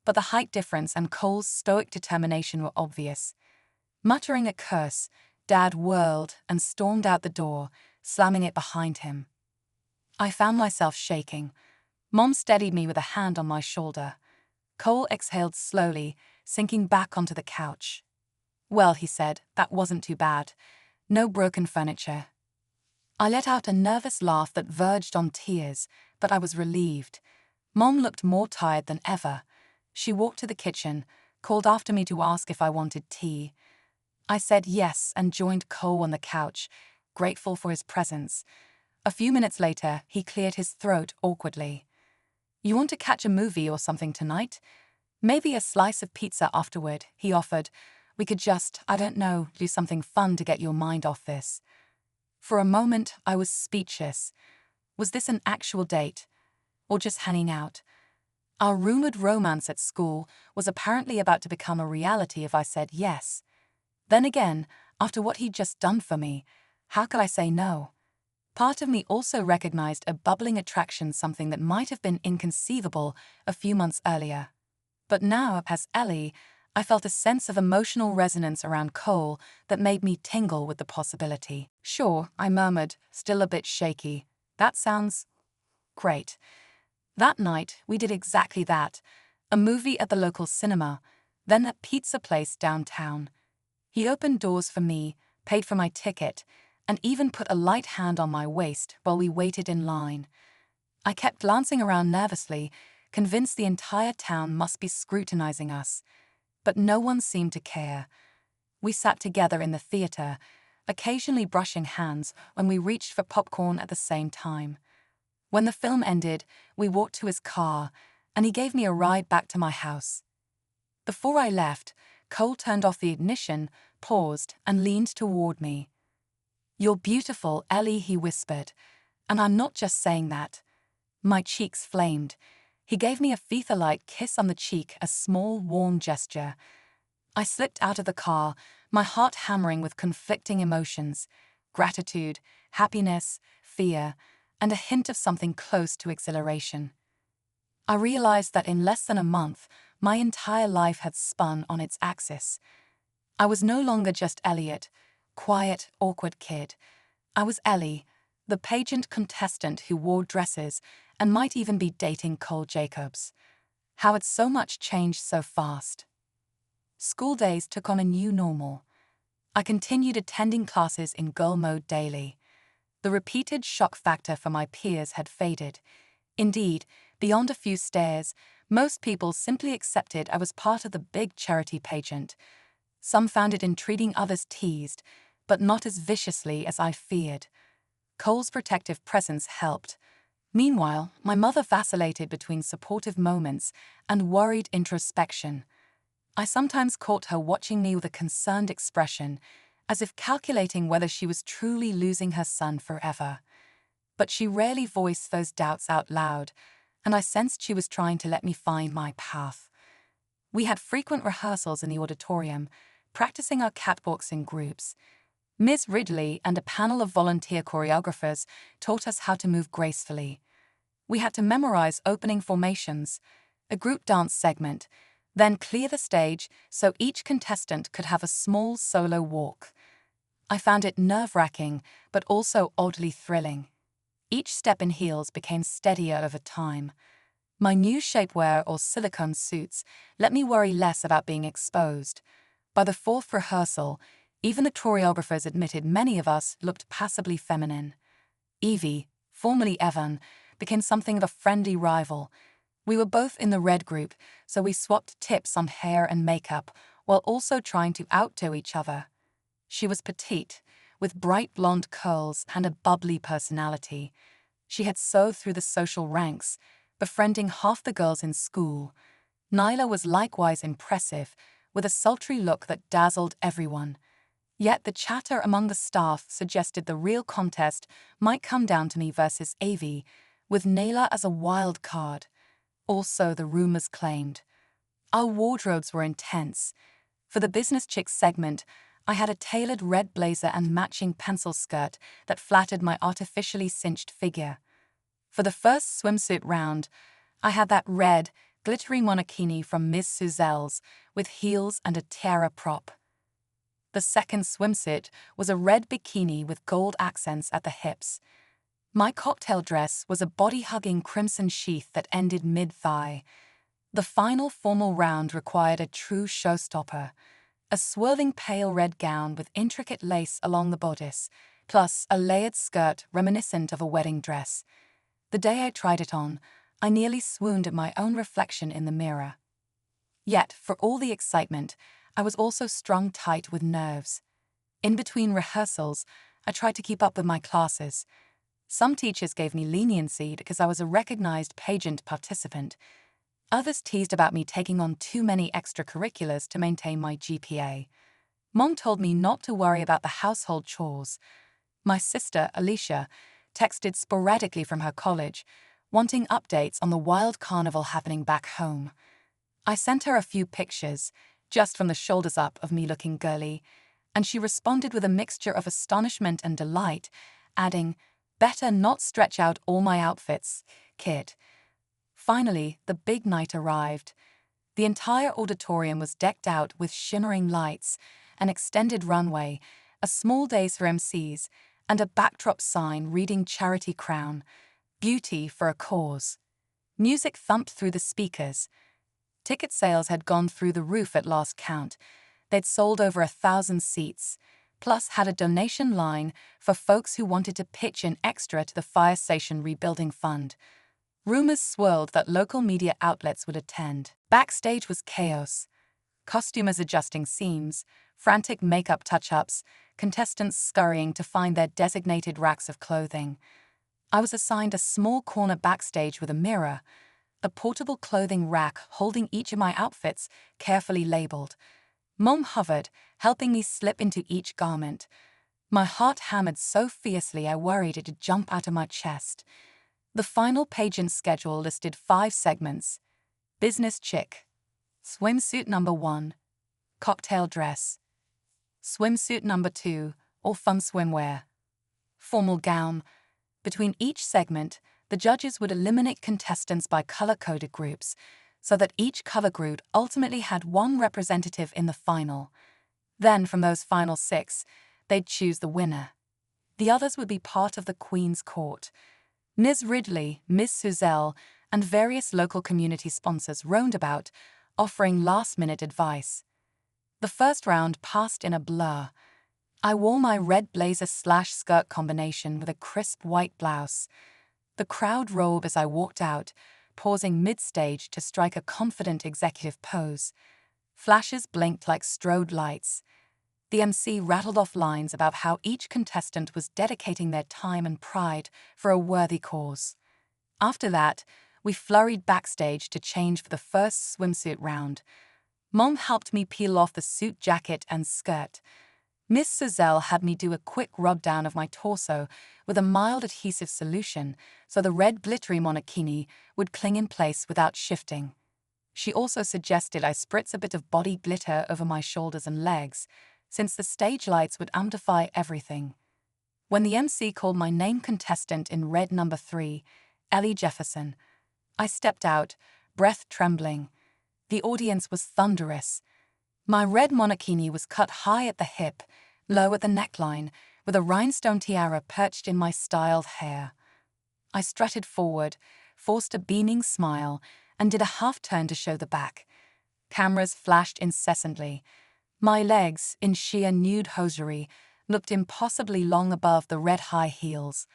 But the height difference and Cole's stoic determination were obvious. Muttering a curse, Dad whirled and stormed out the door, slamming it behind him. I found myself shaking. Mom steadied me with a hand on my shoulder. Cole exhaled slowly, sinking back onto the couch. "Well," he said, "that wasn't too bad. No broken furniture." I let out a nervous laugh that verged on tears, but I was relieved. Mom looked more tired than ever. She walked to the kitchen, called after me to ask if I wanted tea. I said yes and joined Cole on the couch, grateful for his presence. A few minutes later, he cleared his throat awkwardly. "You want to catch a movie or something tonight? Maybe a slice of pizza afterward," he offered. "We could just, I don't know, do something fun to get your mind off this." For a moment, I was speechless. Was this an actual date? Or just hanging out? Our rumored romance at school was apparently about to become a reality if I said yes. Then again, after what he'd just done for me, how could I say no? Part of me also recognized a bubbling attraction, something that might have been inconceivable a few months earlier. But now, as Ellie, I felt a sense of emotional resonance around Cole that made me tingle with the possibility. "Sure," I murmured, still a bit shaky. "That sounds great." That night, we did exactly that. A movie at the local cinema, then a pizza place downtown. He opened doors for me, paid for my ticket, and even put a light hand on my waist while we waited in line. I kept glancing around nervously, convinced the entire town must be scrutinizing us. But no one seemed to care. We sat together in the theater, occasionally brushing hands when we reached for popcorn at the same time. When the film ended, we walked to his car, and he gave me a ride back to my house. Before I left, Cole turned off the ignition, paused, and leaned toward me. "You're beautiful, Ellie," he whispered. "And I'm not just saying that." My cheeks flamed. He gave me a feather-like kiss on the cheek, a small, warm gesture. I slipped out of the car, my heart hammering with conflicting emotions: gratitude, happiness, fear, and a hint of something close to exhilaration. I realized that in less than a month, my entire life had spun on its axis. I was no longer just Elliot, quiet, awkward kid. I was Ellie, the pageant contestant who wore dresses and might even be dating Cole Jacobs. How had so much changed so fast? School days took on a new normal. I continued attending classes in girl mode daily. The repeated shock factor for my peers had faded. Indeed, beyond a few stares, most people simply accepted I was part of the big charity pageant. Some found it intriguing, others teased, but not as viciously as I feared. Cole's protective presence helped. Meanwhile, my mother vacillated between supportive moments and worried introspection. I sometimes caught her watching me with a concerned expression, as if calculating whether she was truly losing her son forever. But she rarely voiced those doubts out loud, and I sensed she was trying to let me find my path. We had frequent rehearsals in the auditorium, practicing our catwalks in groups. Ms. Ridley and a panel of volunteer choreographers taught us how to move gracefully. We had to memorize opening formations, a group dance segment, then clear the stage so each contestant could have a small solo walk. I found it nerve-wracking, but also oddly thrilling. Each step in heels became steadier over time. My new shapewear or silicone suits let me worry less about being exposed. By the fourth rehearsal, even the choreographers admitted many of us looked passably feminine. Evie, formerly Evan, became something of a friendly rival. We were both in the red group, so we swapped tips on hair and makeup while also trying to outdo each other. She was petite, with bright blonde curls and a bubbly personality. She had sewed through the social ranks, befriending half the girls in school. Nyla was likewise impressive, with a sultry look that dazzled everyone. Yet the chatter among the staff suggested the real contest might come down to me versus Avi, with Naila as a wild card. Also, the rumors claimed. Our wardrobes were intense. For the business chick segment, I had a tailored red blazer and matching pencil skirt that flattered my artificially cinched figure. For the first swimsuit round, I had that red, glittery monokini from Ms. Suzelle's with heels and a tiara prop. The second swimsuit was a red bikini with gold accents at the hips. My cocktail dress was a body-hugging crimson sheath that ended mid-thigh. The final formal round required a true showstopper, a swirling pale red gown with intricate lace along the bodice, plus a layered skirt reminiscent of a wedding dress. The day I tried it on, I nearly swooned at my own reflection in the mirror. Yet, for all the excitement, I was also strung tight with nerves. In between rehearsals, I tried to keep up with my classes. Some teachers gave me leniency because I was a recognized pageant participant. Others teased about me taking on too many extracurriculars to maintain my GPA. Mom told me not to worry about the household chores. My sister, Alicia, texted sporadically from her college, wanting updates on the wild carnival happening back home. I sent her a few pictures, just from the shoulders up, of me looking girly, and she responded with a mixture of astonishment and delight, adding, "Better not stretch out all my outfits, kid." Finally, the big night arrived. The entire auditorium was decked out with shimmering lights, an extended runway, a small dais for MCs, and a backdrop sign reading Charity Crown, Beauty for a Cause. Music thumped through the speakers. Ticket sales had gone through the roof at last count. They'd sold over 1,000 seats, plus had a donation line for folks who wanted to pitch in extra to the fire station rebuilding fund. Rumors swirled that local media outlets would attend. Backstage was chaos. Costumers adjusting seams, frantic makeup touch-ups, contestants scurrying to find their designated racks of clothing. I was assigned a small corner backstage with a mirror, a portable clothing rack holding each of my outfits, carefully labeled. Mom hovered, helping me slip into each garment. My heart hammered so fiercely I worried it'd jump out of my chest. The final pageant schedule listed 5 segments. Business chick. Swimsuit number 1. Cocktail dress. Swimsuit number 2, or fun swimwear. Formal gown. Between each segment, the judges would eliminate contestants by color-coded groups, so that each cover group ultimately had one representative in the final. Then, from those final 6, they'd choose the winner. The others would be part of the Queen's Court. Ms. Ridley, Ms. Suzelle, and various local community sponsors roamed about, offering last-minute advice. The first round passed in a blur. I wore my red blazer/skirt combination with a crisp white blouse. The crowd roared as I walked out, pausing mid-stage to strike a confident executive pose. Flashes blinked like strode lights. The MC rattled off lines about how each contestant was dedicating their time and pride for a worthy cause. After that, we flurried backstage to change for the first swimsuit round. Mom helped me peel off the suit jacket and skirt. Miss Suzelle had me do a quick rub-down of my torso with a mild adhesive solution so the red glittery monokini would cling in place without shifting. She also suggested I spritz a bit of body glitter over my shoulders and legs, since the stage lights would amplify everything. When the MC called my name contestant in red number 3, Ellie Jefferson, I stepped out, breath trembling. The audience was thunderous. My red monokini was cut high at the hip, low at the neckline, with a rhinestone tiara perched in my styled hair. I strutted forward, forced a beaming smile, and did a half-turn to show the back. Cameras flashed incessantly. My legs, in sheer nude hosiery, looked impossibly long above the red high heels.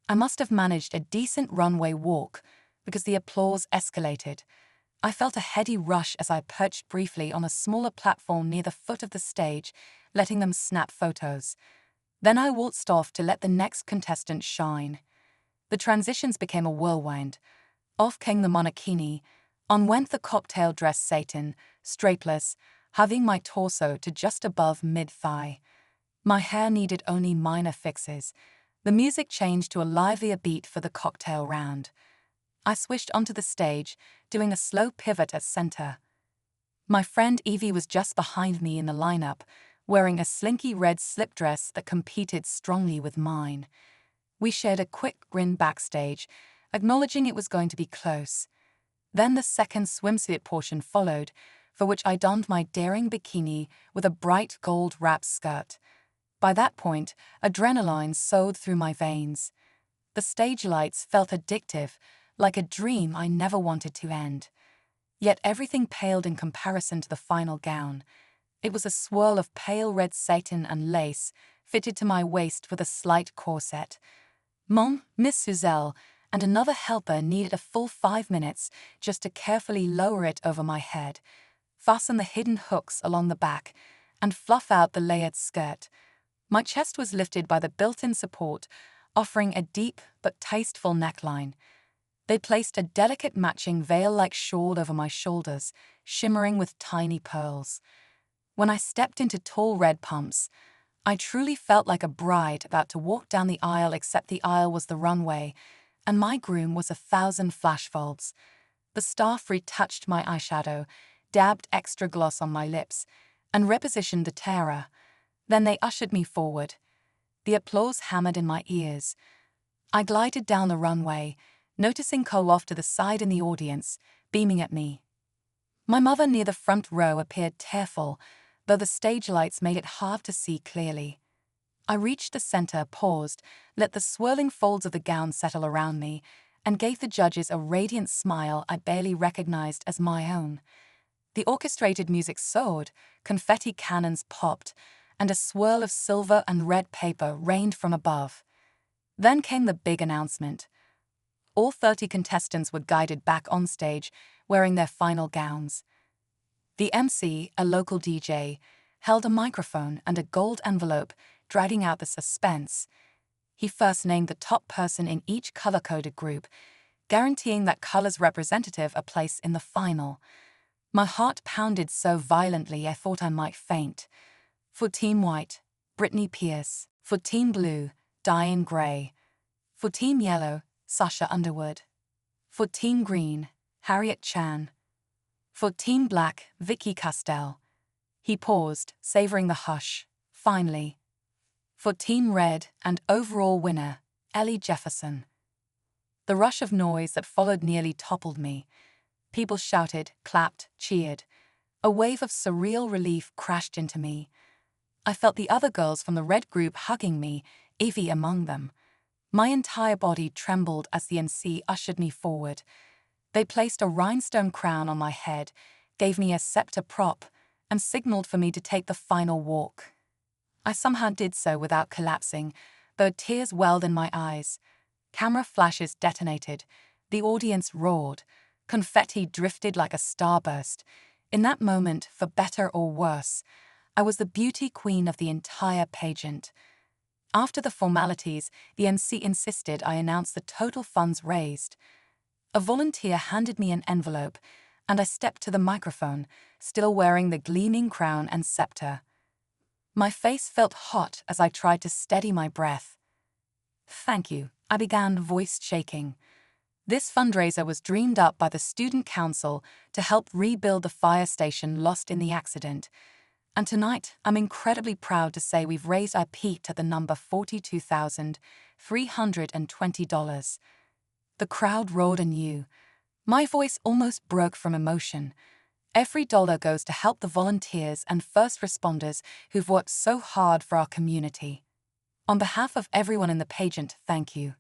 I must have managed a decent runway walk, because the applause escalated. I felt a heady rush as I perched briefly on a smaller platform near the foot of the stage, letting them snap photos. Then I waltzed off to let the next contestant shine. The transitions became a whirlwind. Off came the monokini. On went the cocktail dress satin, strapless, having my torso to just above mid-thigh. My hair needed only minor fixes. The music changed to a livelier beat for the cocktail round. I swished onto the stage, doing a slow pivot at center. My friend Evie was just behind me in the lineup, wearing a slinky red slip dress that competed strongly with mine. We shared a quick grin backstage, acknowledging it was going to be close. Then the second swimsuit portion followed, for which I donned my daring bikini with a bright gold wrap skirt. By that point, adrenaline soared through my veins. The stage lights felt addictive, like a dream I never wanted to end. Yet everything paled in comparison to the final gown. It was a swirl of pale red satin and lace, fitted to my waist with a slight corset. Miss Suzelle and another helper needed a full 5 minutes just to carefully lower it over my head, fasten the hidden hooks along the back, and fluff out the layered skirt. My chest was lifted by the built-in support, offering a deep but tasteful neckline. They placed a delicate matching veil-like shawl over my shoulders, shimmering with tiny pearls. When I stepped into tall red pumps, I truly felt like a bride about to walk down the aisle, except the aisle was the runway, and my groom was 1,000 flashbulbs. The staff retouched my eyeshadow, dabbed extra gloss on my lips, and repositioned the tiara. Then they ushered me forward. The applause hammered in my ears. I glided down the runway, noticing Cole off to the side in the audience, beaming at me. My mother near the front row appeared tearful, though the stage lights made it hard to see clearly. I reached the center, paused, let the swirling folds of the gown settle around me, and gave the judges a radiant smile I barely recognized as my own. The orchestrated music soared, confetti cannons popped, and a swirl of silver and red paper rained from above. Then came the big announcement. All 30 contestants were guided back on stage, wearing their final gowns. The MC, a local DJ, held a microphone and a gold envelope, dragging out the suspense. He first named the top person in each color-coded group, guaranteeing that color's representative a place in the final. My heart pounded so violently I thought I might faint. For Team White, Brittany Pierce. For Team Blue, Diane Gray. For Team Yellow, Sasha Underwood. For Team Green, Harriet Chan. For Team Black, Vicky Castell. He paused, savoring the hush. Finally. For Team Red and overall winner, Ellie Jefferson. The rush of noise that followed nearly toppled me. People shouted, clapped, cheered. A wave of surreal relief crashed into me. I felt the other girls from the red group hugging me, Evie among them. My entire body trembled as the MC ushered me forward. They placed a rhinestone crown on my head, gave me a scepter prop, and signaled for me to take the final walk. I somehow did so without collapsing, though tears welled in my eyes. Camera flashes detonated. The audience roared. Confetti drifted like a starburst. In that moment, for better or worse, I was the beauty queen of the entire pageant. After the formalities, the MC insisted I announce the total funds raised. A volunteer handed me an envelope, and I stepped to the microphone, still wearing the gleaming crown and scepter. My face felt hot as I tried to steady my breath. "Thank you," I began, voice shaking. This fundraiser was dreamed up by the Student Council to help rebuild the fire station lost in the accident. And tonight, I'm incredibly proud to say we've raised our peaked at the number $42,320. The crowd roared anew. My voice almost broke from emotion. Every dollar goes to help the volunteers and first responders who've worked so hard for our community. On behalf of everyone in the pageant, thank you.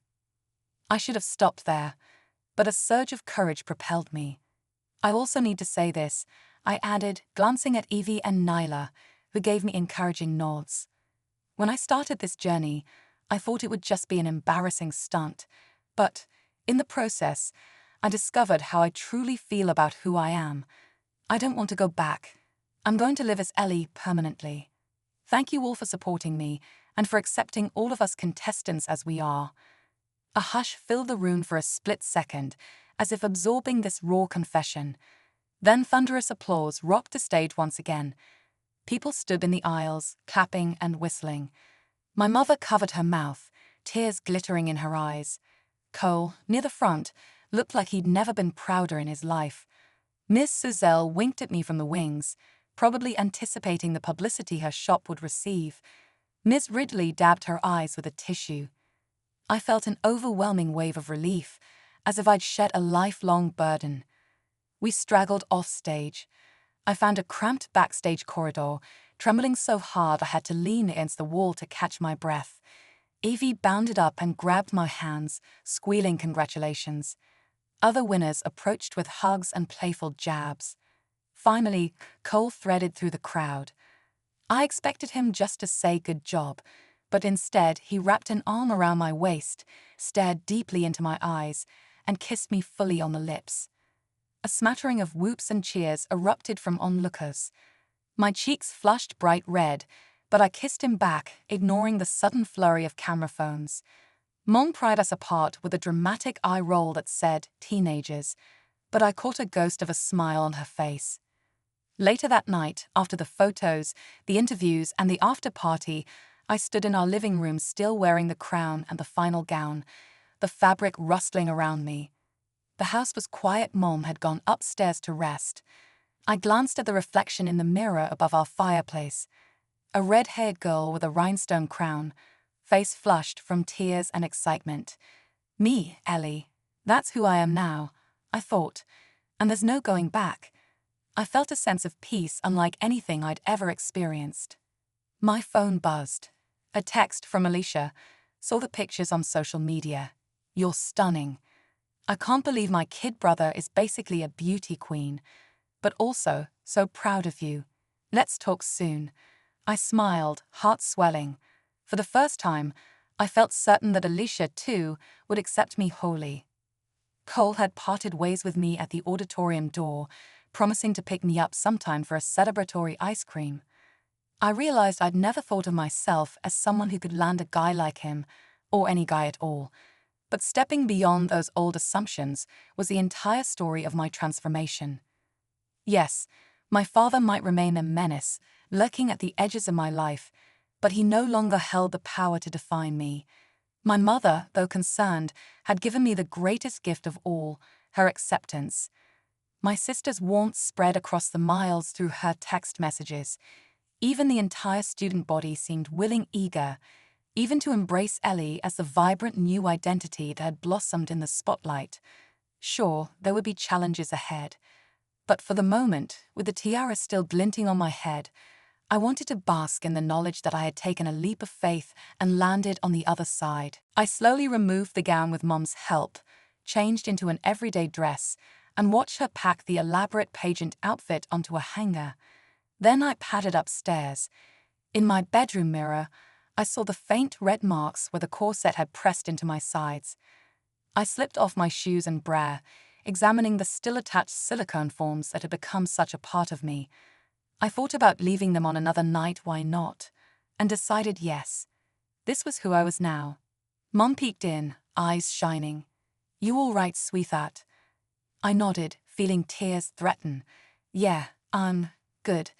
I should have stopped there, but a surge of courage propelled me. I also need to say this, I added, glancing at Evie and Nyla, who gave me encouraging nods. When I started this journey, I thought it would just be an embarrassing stunt, but in the process, I discovered how I truly feel about who I am. I don't want to go back. I'm going to live as Ellie permanently. Thank you all for supporting me and for accepting all of us contestants as we are. A hush filled the room for a split second, as if absorbing this raw confession. Then thunderous applause rocked the stage once again. People stood in the aisles, clapping and whistling. My mother covered her mouth, tears glittering in her eyes. Cole, near the front, looked like he'd never been prouder in his life. Miss Suzelle winked at me from the wings, probably anticipating the publicity her shop would receive. Miss Ridley dabbed her eyes with a tissue. I felt an overwhelming wave of relief, as if I'd shed a lifelong burden. We straggled off stage. I found a cramped backstage corridor, trembling so hard I had to lean against the wall to catch my breath. Evie bounded up and grabbed my hands, squealing congratulations. Other winners approached with hugs and playful jabs. Finally, Cole threaded through the crowd. I expected him just to say good job, but instead he wrapped an arm around my waist, stared deeply into my eyes, and kissed me fully on the lips. A smattering of whoops and cheers erupted from onlookers. My cheeks flushed bright red, but I kissed him back, ignoring the sudden flurry of camera phones. Mom pried us apart with a dramatic eye roll that said, "Teenagers," but I caught a ghost of a smile on her face. Later that night, after the photos, the interviews, and the after-party, I stood in our living room still wearing the crown and the final gown, the fabric rustling around me. The house was quiet. Mom had gone upstairs to rest. I glanced at the reflection in the mirror above our fireplace. A red-haired girl with a rhinestone crown, face flushed from tears and excitement. Me, Ellie. That's who I am now, I thought, and there's no going back. I felt a sense of peace unlike anything I'd ever experienced. My phone buzzed. A text from Alicia. Saw the pictures on social media. You're stunning. I can't believe my kid brother is basically a beauty queen, but also so proud of you. Let's talk soon. I smiled, heart swelling. For the first time, I felt certain that Alicia, too, would accept me wholly. Cole had parted ways with me at the auditorium door, promising to pick me up sometime for a celebratory ice cream. I realized I'd never thought of myself as someone who could land a guy like him, or any guy at all. But stepping beyond those old assumptions was the entire story of my transformation. Yes, my father might remain a menace, lurking at the edges of my life, but he no longer held the power to define me. My mother, though concerned, had given me the greatest gift of all, her acceptance. My sister's warmth spread across the miles through her text messages. Even the entire student body seemed willing, eager, even to embrace Ellie as the vibrant new identity that had blossomed in the spotlight. Sure, there would be challenges ahead. But for the moment, with the tiara still glinting on my head, I wanted to bask in the knowledge that I had taken a leap of faith and landed on the other side. I slowly removed the gown with Mom's help, changed into an everyday dress, and watched her pack the elaborate pageant outfit onto a hanger. Then I padded upstairs. In my bedroom mirror, I saw the faint red marks where the corset had pressed into my sides. I slipped off my shoes and bra, examining the still-attached silicone forms that had become such a part of me. I thought about leaving them on another night, why not, and decided yes. This was who I was now. Mom peeked in, eyes shining. "You all right, sweetheart?" I nodded, feeling tears threaten. "Yeah, I'm good."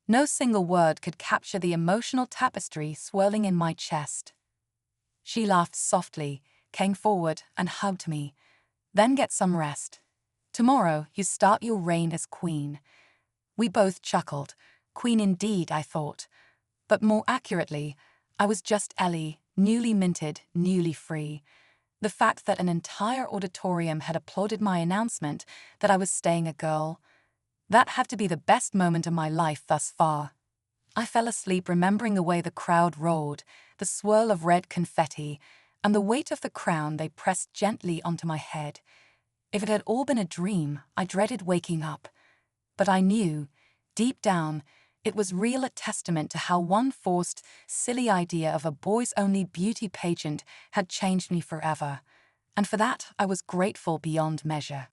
No single word could capture the emotional tapestry swirling in my chest. She laughed softly, came forward and hugged me. "Then get some rest. Tomorrow you start your reign as queen." We both chuckled. Queen indeed, I thought. But more accurately, I was just Ellie, newly minted, newly free. The fact that an entire auditorium had applauded my announcement that I was staying a girl, that had to be the best moment of my life thus far. I fell asleep remembering the way the crowd roared, the swirl of red confetti, and the weight of the crown they pressed gently onto my head. If it had all been a dream, I dreaded waking up. But I knew, deep down, it was real, a testament to how one forced, silly idea of a boys-only beauty pageant had changed me forever. And for that, I was grateful beyond measure.